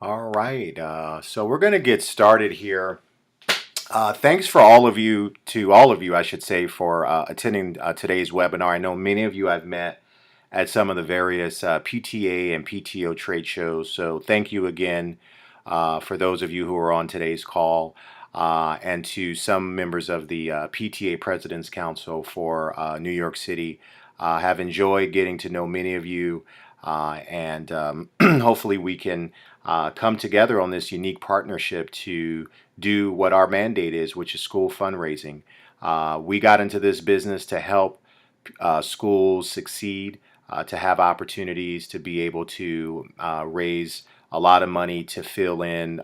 All right, so we're going to get started here. Thanks for all of you, to all of you, I should say, for attending today's webinar. I know many of you I've met at some of the various PTA and PTO trade shows, so thank you again for those of you who are on today's call, and to some members of the PTA President's Council for New York City. Have enjoyed getting to know many of you, and hopefully we can come together on this unique partnership to do what our mandate is, which is school fundraising. We got into this business to help schools succeed, to have opportunities to be able to raise a lot of money to fill in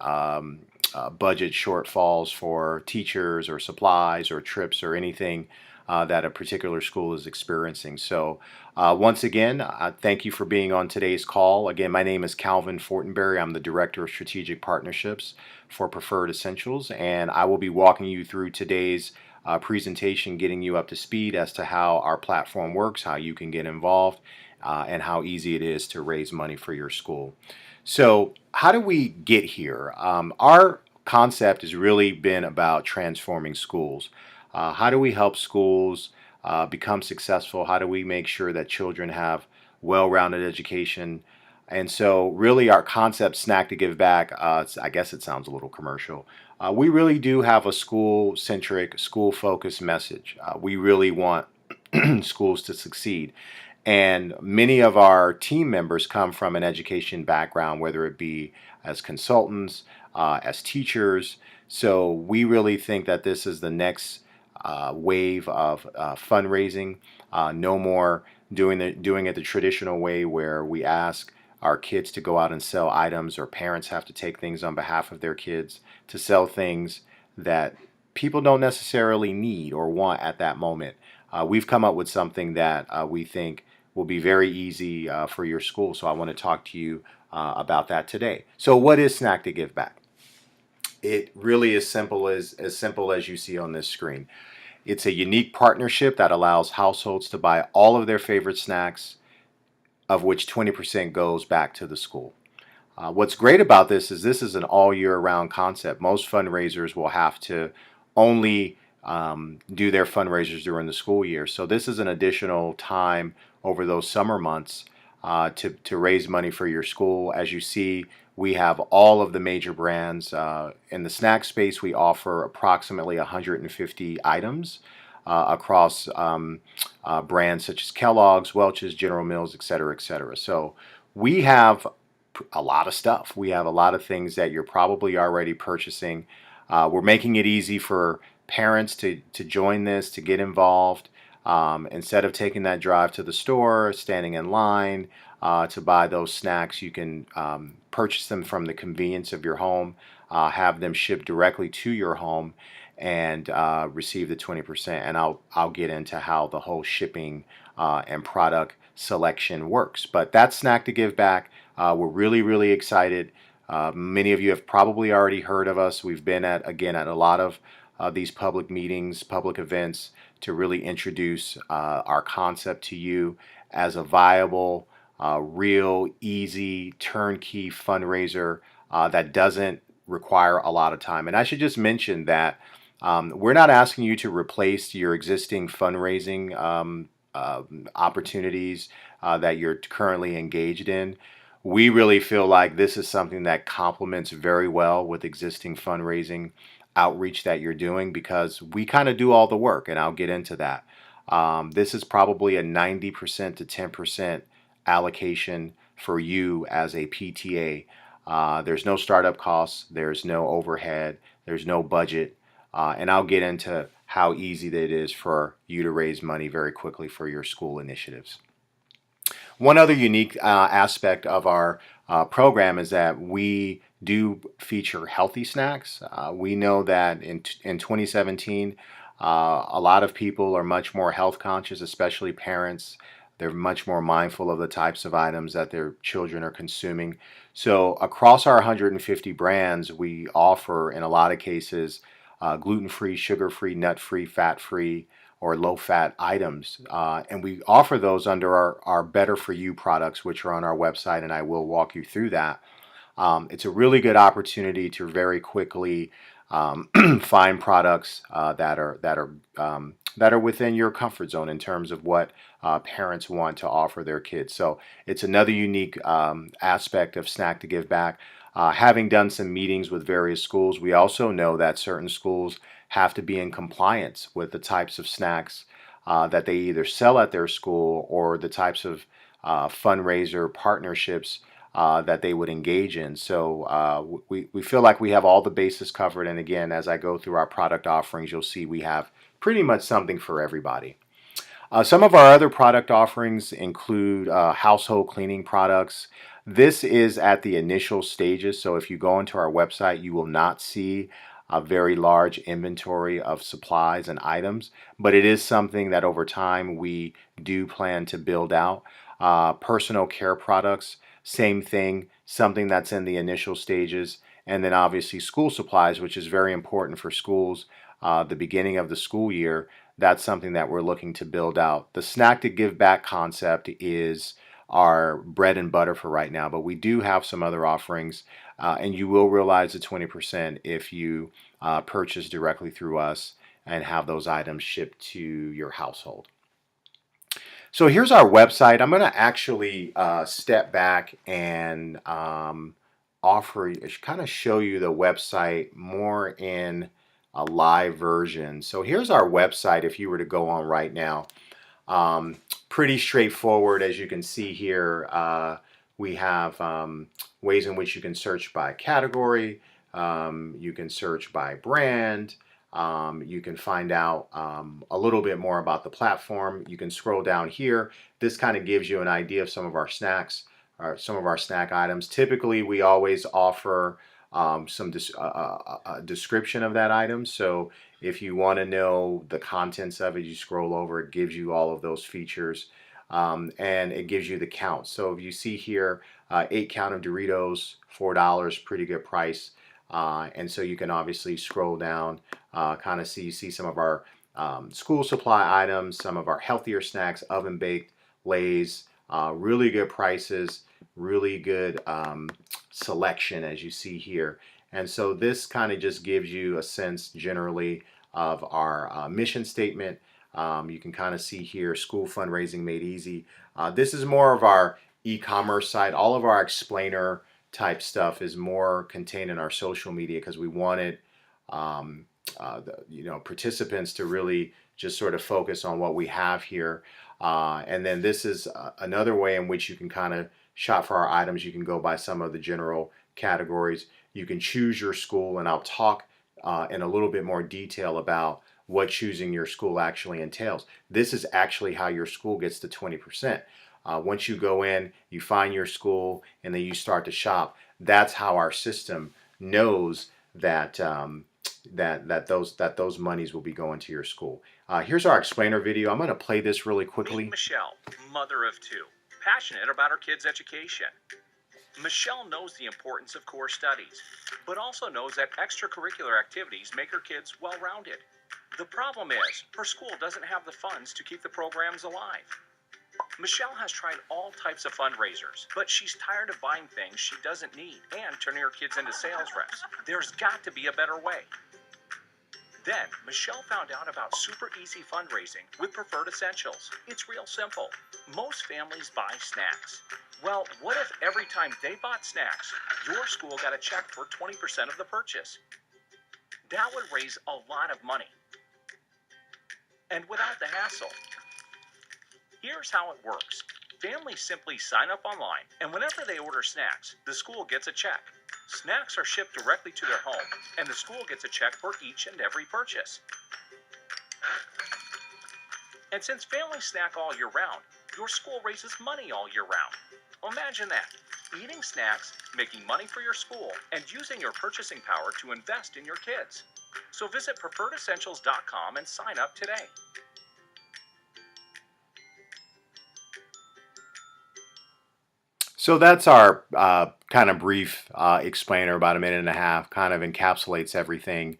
budget shortfalls for teachers or supplies or trips or anything that a particular school is experiencing. So once again, thank you for being on today's call. Again, my name is Calvin Fortenberry. I'm the Director of Strategic Partnerships for Preferred Essentials, and I will be walking you through today's presentation, getting you up to speed as to how our platform works, how you can get involved, and how easy it is to raise money for your school. So how do we get here? Our concept has really been about transforming schools. How do we help schools become successful? How do we make sure that children have well-rounded education? And so really our concept, Snack to Give Back, I guess it sounds a little commercial. We really do have a school-centric, school-focused message. We really want schools to succeed. And many of our team members come from an education background, whether it be as consultants, as teachers. So we really think that this is the next wave of fundraising. No more doing it the traditional way where we ask our kids to go out and sell items, or parents have to take things on behalf of their kids to sell things that people don't necessarily need or want at that moment. We've come up with something that we think will be very easy for your school. So I want to talk to you about that today. So what is Snack to Give Back? It really is simple as you see on this screen. It's a unique partnership that allows households to buy all of their favorite snacks, of which 20% goes back to the school. What's great about this is an all year round concept. Most fundraisers will have to only do their fundraisers during the school year. So this is an additional time over those summer months to raise money for your school. As you see, we have all of the major brands. In the snack space, we offer approximately 150 items across brands such as Kellogg's, Welch's, General Mills, et cetera, et cetera. So we have a lot of stuff. We have a lot of things that you're probably already purchasing. We're making it easy for parents to join this, to get involved. Instead of taking that drive to the store, standing in line to buy those snacks, you can purchase them from the convenience of your home, have them shipped directly to your home, and receive the 20%. And I'll get into how the whole shipping and product selection works. But that's Snack to Give Back. We're really excited. Many of you have probably already heard of us. We've been at a lot of these public meetings, public events, to really introduce our concept to you as a viable, real, easy, turnkey fundraiser that doesn't require a lot of time. And I should just mention that we're not asking you to replace your existing fundraising opportunities that you're currently engaged in. We really feel like this is something that complements very well with existing fundraising outreach that you're doing, because we kind of do all the work, and I'll get into that. This is probably a 90% to 10% allocation for you as a PTA. There's no startup costs, there's no overhead, there's no budget, and I'll get into how easy it is for you to raise money very quickly for your school initiatives. One other unique aspect of our program is that we do feature healthy snacks. We know that in 2017, a lot of people are much more health conscious, especially parents. They're much more mindful of the types of items that their children are consuming. So across our 150 brands, we offer, in a lot of cases, gluten-free, sugar-free, nut-free, fat-free, or low-fat items. And we offer those under our Better For You products, which are on our website, and I will walk you through that. It's a really good opportunity to very quickly find products that are within your comfort zone in terms of what parents want to offer their kids. So it's another unique aspect of Snack to Give Back. Having done some meetings with various schools, we also know that certain schools have to be in compliance with the types of snacks that they either sell at their school or the types of fundraiser partnerships that they would engage in. So we feel like we have all the bases covered. And again, as I go through our product offerings, you'll see we have pretty much something for everybody. Some of our other product offerings include household cleaning products. This is at the initial stages, so if you go into our website, you will not see a very large inventory of supplies and items, but it is something that over time we do plan to build out. Personal care products, same thing, something that's in the initial stages. And then obviously school supplies, which is very important for schools, the beginning of the school year. That's something that we're looking to build out. The Snack to Give Back concept is our bread and butter for right now, but we do have some other offerings, and you will realize the 20% if you purchase directly through us and have those items shipped to your household. So here's our website. I'm going to actually step back and kind of show you the website more in a live version. So here's our website if you were to go on right now. Pretty straightforward, as you can see here. We have ways in which you can search by category, you can search by brand, you can find out a little bit more about the platform. You can scroll down here. This kind of gives you an idea of some of our snacks, or some of our snack items. Typically, we always offer a description of that item. So if you want to know the contents of it, you scroll over, it gives you all of those features, and it gives you the count. So if you see here, 8 count of Doritos, $4, pretty good price. And so you can obviously scroll down, kind of see some of our school supply items, some of our healthier snacks, oven baked Lay's, really good prices, really good selection as you see here. And so this kind of just gives you a sense generally of our mission statement. You can kind of see here, school fundraising made easy. This is more of our e-commerce site. All of our explainer type stuff is more contained in our social media because we wanted participants to really just sort of focus on what we have here. And then this is another way in which you can kind of shop for our items. You can go by some of the general categories. You can choose your school, and I'll talk in a little bit more detail about what choosing your school actually entails. This is actually how your school gets to 20%. Once you go in, you find your school, and then you start to shop. That's how our system knows that those monies will be going to your school. Here's our explainer video. I'm going to play this really quickly. Meet Michelle, mother of 2, passionate about her kids' education. Michelle knows the importance of core studies, but also knows that extracurricular activities make her kids well-rounded. The problem is, her school doesn't have the funds to keep the programs alive. Michelle has tried all types of fundraisers, but she's tired of buying things she doesn't need and turning her kids into sales reps. There's got to be a better way. Then, Michelle found out about super easy fundraising with Preferred Essentials. It's real simple. Most families buy snacks. Well, what if every time they bought snacks, your school got a check for 20% of the purchase? That would raise a lot of money. And without the hassle. Here's how it works. Families simply sign up online, and whenever they order snacks, the school gets a check. Snacks are shipped directly to their home, and the school gets a check for each and every purchase. And since families snack all year round, your school raises money all year round. Imagine that. Eating snacks, making money for your school, and using your purchasing power to invest in your kids. So visit preferredessentials.com and sign up today. So that's our kind of brief explainer, about a minute and a half, kind of encapsulates everything.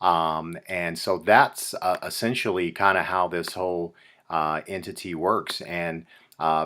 And so that's essentially kind of how this whole entity works. And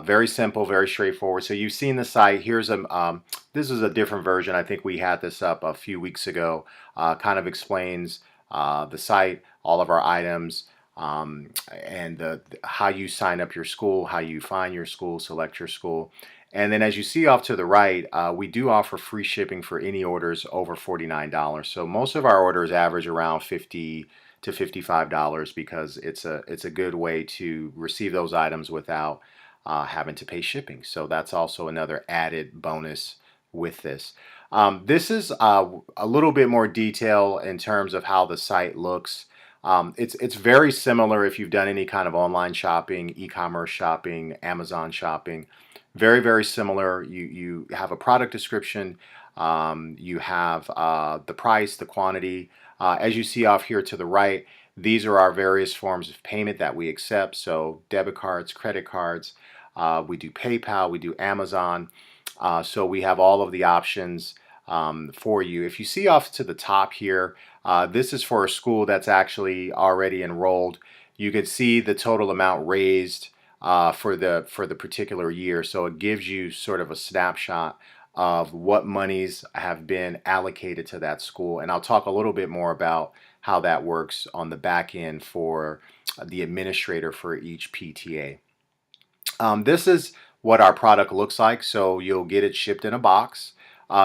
Very simple, very straightforward. So you've seen the site. Here's a this is a different version. I think we had this up a few weeks ago. Kind of explains the site, all of our items, and how you sign up your school, how you find your school, select your school. And then as you see off to the right, we do offer free shipping for any orders over $49. So most of our orders average around $50 to $55 because it's a good way to receive those items without having to pay shipping. So that's also another added bonus with this. This is a little bit more detail in terms of how the site looks. It's very similar if you've done any kind of online shopping, e-commerce shopping, Amazon shopping. Very, very similar. You have a product description. You have the price, the quantity. As you see off here to the right, these are our various forms of payment that we accept. So debit cards, credit cards. We do PayPal. We do Amazon. So we have all of the options for you. If you see off to the top here, this is for a school that's actually already enrolled. You can see the total amount raised for the particular year. So it gives you sort of a snapshot of what monies have been allocated to that school. And I'll talk a little bit more about how that works on the back end for the administrator for each PTA. This is what our product looks like. So you'll get it shipped in a box.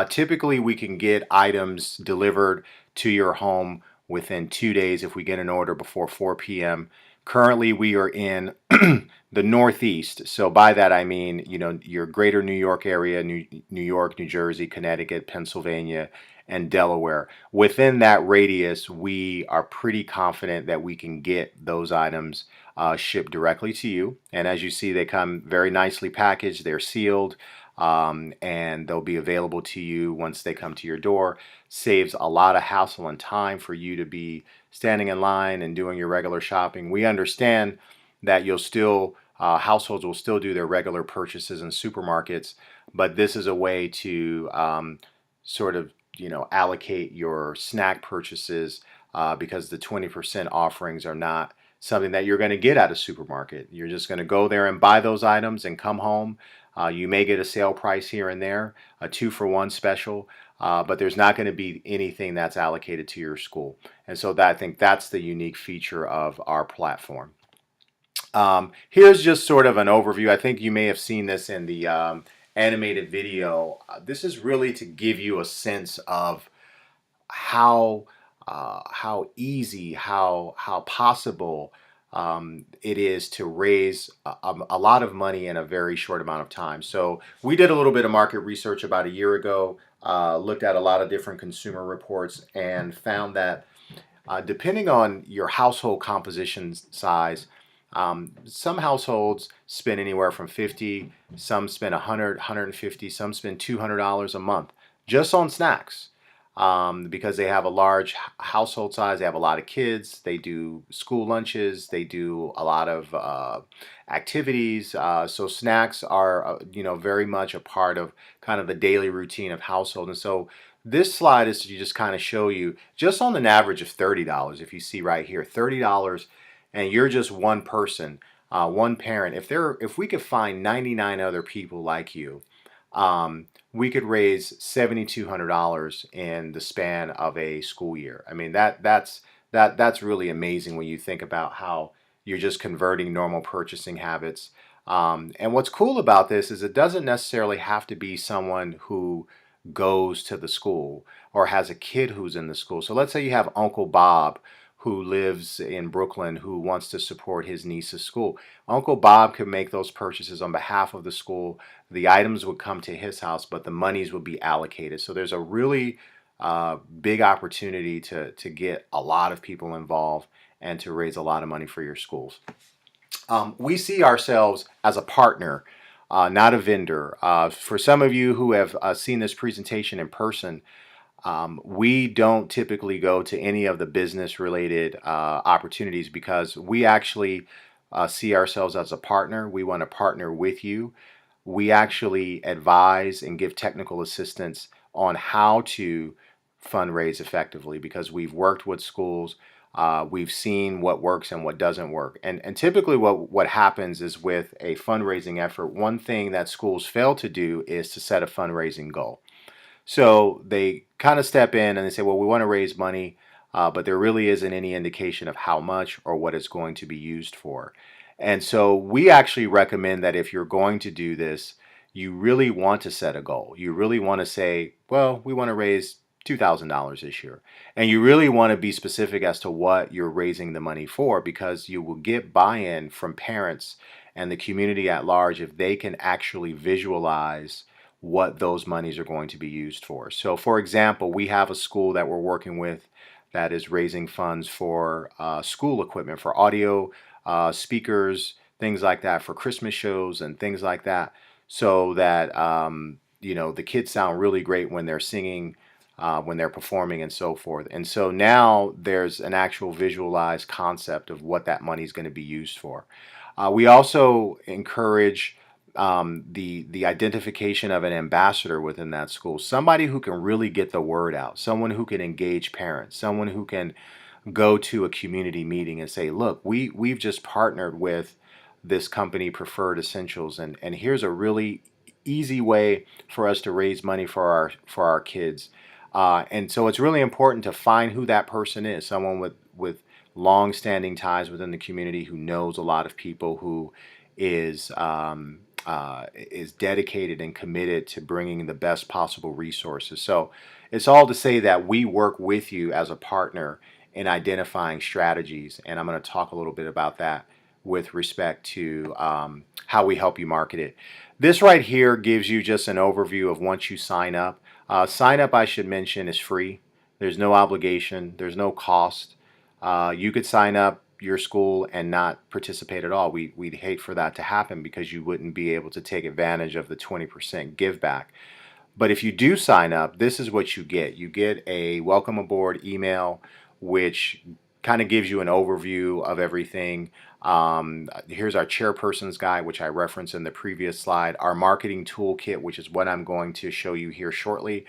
Typically, we can get items delivered to your home within 2 days if we get an order before 4 p.m. Currently, we are in the Northeast. So by that I mean, your greater New York area, New York, New Jersey, Connecticut, Pennsylvania, and Delaware. Within that radius, we are pretty confident that we can get those items shipped directly to you. And as you see, they come very nicely packaged. They're sealed. And they'll be available to you once they come to your door. Saves a lot of hassle and time for you to be standing in line and doing your regular shopping. We understand that households will still do their regular purchases in supermarkets, but this is a way to sort of allocate your snack purchases because the 20% offerings are not something that you're going to get at a supermarket. You're just going to go there and buy those items and come home. You may get a sale price here and there, a 2-for-1 special, but there's not going to be anything that's allocated to your school. And so I think that's the unique feature of our platform. Here's just sort of an overview. I think you may have seen this in the animated video. This is really to give you a sense of how easy, how possible it is to raise a lot of money in a very short amount of time. So we did a little bit of market research about a year ago, looked at a lot of different consumer reports, and found that depending on your household composition size, some households spend anywhere from 50, some spend 100, 150, some spend $200 a month just on snacks. Because they have a large household size, they have a lot of kids, they do school lunches, they do a lot of activities. So snacks are, very much a part of kind of the daily routine of household. And so this slide is to just kind of show you just on an average of $30. If you see right here, $30, and you're just one person, one parent. If we could find 99 other people like you, we could raise $7,200 in the span of a school year. I mean, that's really amazing when you think about how you're just converting normal purchasing habits. And what's cool about this is it doesn't necessarily have to be someone who goes to the school or has a kid who's in the school. So let's say you have Uncle Bob who lives in Brooklyn who wants to support his niece's school. Uncle Bob could make those purchases on behalf of the school. The items would come to his house, but the monies would be allocated. So there's a really big opportunity to get a lot of people involved and to raise a lot of money for your schools. We see ourselves as a partner, not a vendor. For some of you who have seen this presentation in person, we don't typically go to any of the business related opportunities because we actually see ourselves as a partner. We want to partner with you. We actually advise and give technical assistance on how to fundraise effectively because we've worked with schools. We've seen what works and what doesn't work. And typically what happens is with a fundraising effort, one thing that schools fail to do is to set a fundraising goal. So they kind of step in and they say, well, we want to raise money, but there really isn't any indication of how much or what it's going to be used for. And so we actually recommend that if you're going to do this, you really want to set a goal. You really want to say, well, we want to raise $2,000 this year. And you really want to be specific as to what you're raising the money for, because you will get buy-in from parents and the community at large if they can actually visualize what those monies are going to be used for. So, for example, we have a school that we're working with that is raising funds for school equipment, for audio, speakers, things like that, for Christmas shows and things like that, so that the kids sound really great when they're singing, when they're performing, and so forth. And so now there's an actual visualized concept of what that money is going to be used for. We also encourage the identification of an ambassador within that school, somebody who can really get the word out, someone who can engage parents, someone who can go to a community meeting and say, look, we've just partnered with this company, Preferred Essentials, and here's a really easy way for us to raise money for our kids. And so it's really important to find who that person is, someone with long-standing ties within the community, who knows a lot of people, who is dedicated and committed to bringing the best possible resources. So it's all to say that we work with you as a partner in identifying strategies, and I'm going to talk a little bit about that with respect to how we help you market it. This right here gives you just an overview of once you sign up. Sign up, I should mention, is free. There's no obligation. There's no cost. You could sign up your school and not participate at all. We'd hate for that to happen because you wouldn't be able to take advantage of the 20% give back. But if you do sign up, this is what you get. You get a welcome aboard email, which kind of gives you an overview of everything. Here's our chairperson's guide, which I referenced in the previous slide, our marketing toolkit, which is what I'm going to show you here shortly.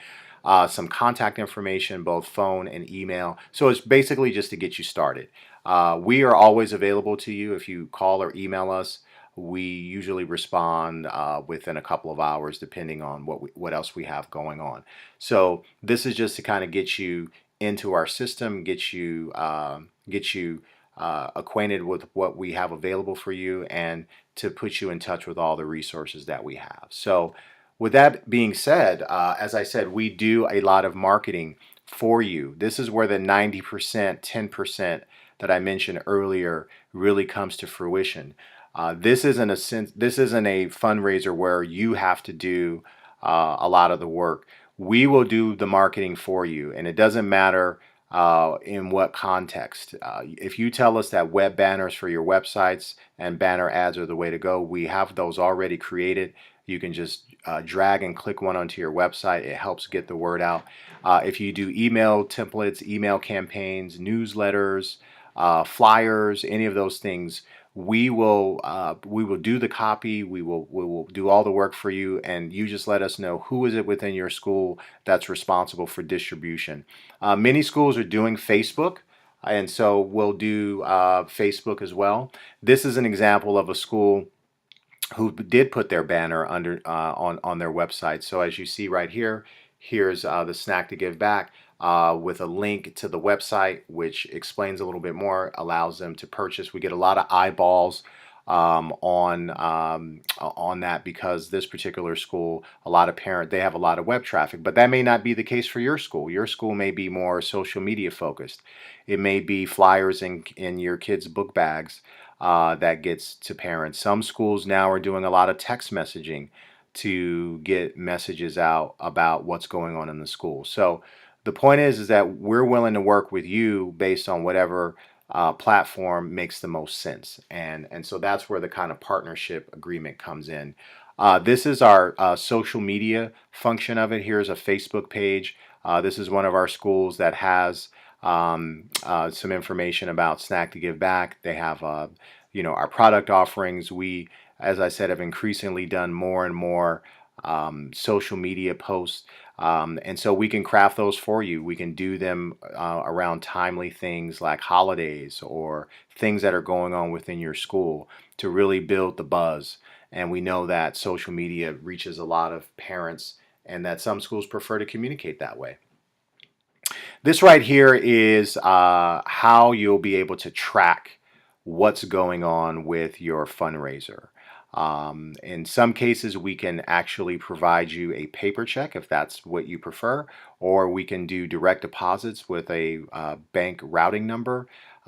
Some contact information, both phone and email. So it's basically just to get you started. We are always available to you. If you call or email us, we usually respond within a couple of hours, depending on what else we have going on. So this is just to kind of get you into our system, get you acquainted with what we have available for you, and to put you in touch with all the resources that we have. So with that being said, as I said, we do a lot of marketing for you. This is where the 90%, 10% that I mentioned earlier really comes to fruition. This isn't a fundraiser where you have to do a lot of the work. We will do the marketing for you, and it doesn't matter in what context. If you tell us that web banners for your websites and banner ads are the way to go, we have those already created. You can just drag and click one onto your website. It helps get the word out. If you do email templates, email campaigns, newsletters, flyers, any of those things, we will do the copy. We will do all the work for you, and you just let us know who is it within your school that's responsible for distribution. Many schools are doing Facebook, and so we'll do Facebook as well. This is an example of a school who did put their banner under on their website. So as you see right here, here's the snack to give back with a link to the website, which explains a little bit more, allows them to purchase. We get a lot of eyeballs on that, because this particular school, they have a lot of web traffic, but that may not be the case for your school. Your school may be more social media focused. It may be flyers in your kids' book bags that gets to parents. Some schools now are doing a lot of text messaging to get messages out about what's going on in the school. So the point is that we're willing to work with you based on whatever platform makes the most sense, and so that's where the kind of partnership agreement comes in. This is our social media function of it. Here's a Facebook page. This is one of our schools that has some information about Snack to Give Back. They have our product offerings. We, as I said, have increasingly done more and more social media posts. And so we can craft those for you. We can do them around timely things like holidays or things that are going on within your school to really build the buzz. And we know that social media reaches a lot of parents and that some schools prefer to communicate that way. This right here is how you'll be able to track what's going on with your fundraiser. In some cases, we can actually provide you a paper check if that's what you prefer, or we can do direct deposits with a bank routing number.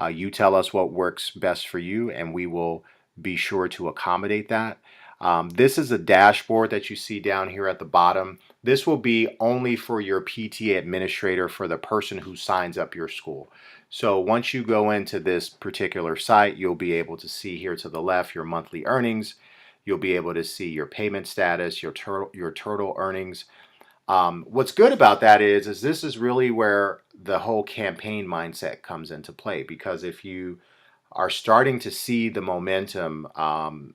You tell us what works best for you, and we will be sure to accommodate that. This is a dashboard that you see down here at the bottom. This will be only for your PTA administrator, for the person who signs up your school. So once you go into this particular site, you'll be able to see here to the left your monthly earnings. You'll be able to see your payment status, your total earnings. What's good about that is this is really where the whole campaign mindset comes into play, because if you are starting to see the momentum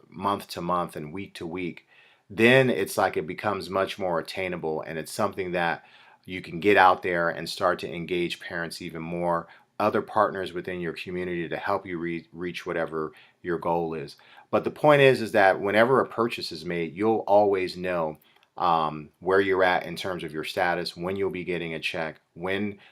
month to month and week to week, then it's like it becomes much more attainable, and it's something that you can get out there and start to engage parents even more, other partners within your community to help you reach whatever your goal is. But the point is that whenever a purchase is made, you'll always know where you're at in terms of your status, when you'll be getting a check,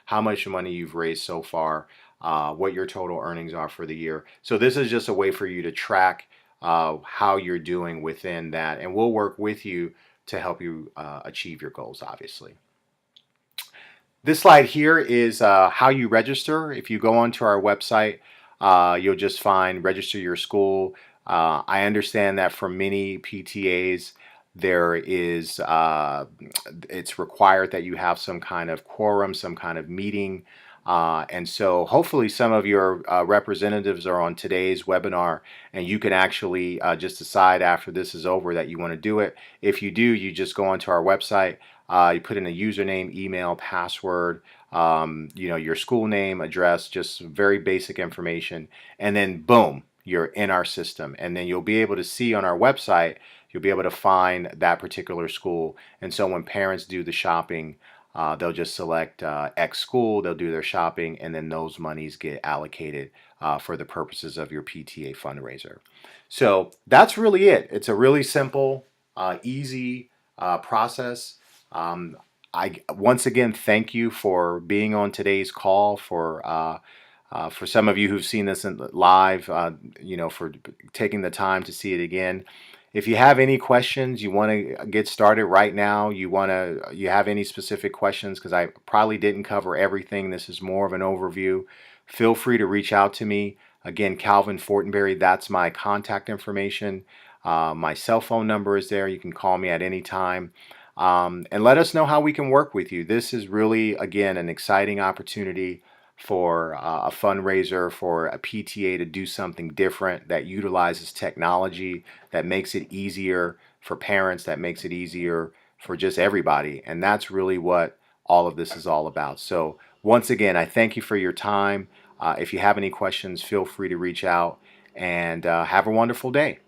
how much money you've raised so far, what your total earnings are for the year. So this is just a way for you to track how you're doing within that, and we'll work with you to help you achieve your goals, obviously. This slide here is how you register. If you go onto our website, you'll just find register your school. I understand that for many PTAs, there is it's required that you have some kind of quorum, some kind of meeting. And so hopefully some of your representatives are on today's webinar, and you can actually just decide after this is over that you want to do it. If you do, you just go onto our website, you put in a username, email, password, your school name, address, just very basic information, and then boom, you're in our system. And then you'll be able to see on our website, you'll be able to find that particular school. And so when parents do the shopping, they'll just select X school, they'll do their shopping, and then those monies get allocated for the purposes of your PTA fundraiser. So that's really it. It's a really simple, easy process. I once again thank you for being on today's call. For some of you who've seen this live, for taking the time to see it again. If you have any questions, you want to get started right now, you have any specific questions, because I probably didn't cover everything. This is more of an overview. Feel free to reach out to me. Again, Calvin Fortenberry, that's my contact information. My cell phone number is there. You can call me at any time. And let us know how we can work with you. This is really, again, an exciting opportunity for a fundraiser, for a PTA to do something different that utilizes technology, that makes it easier for parents, that makes it easier for just everybody. And that's really what all of this is all about. So once again, I thank you for your time. If you have any questions, feel free to reach out, and have a wonderful day.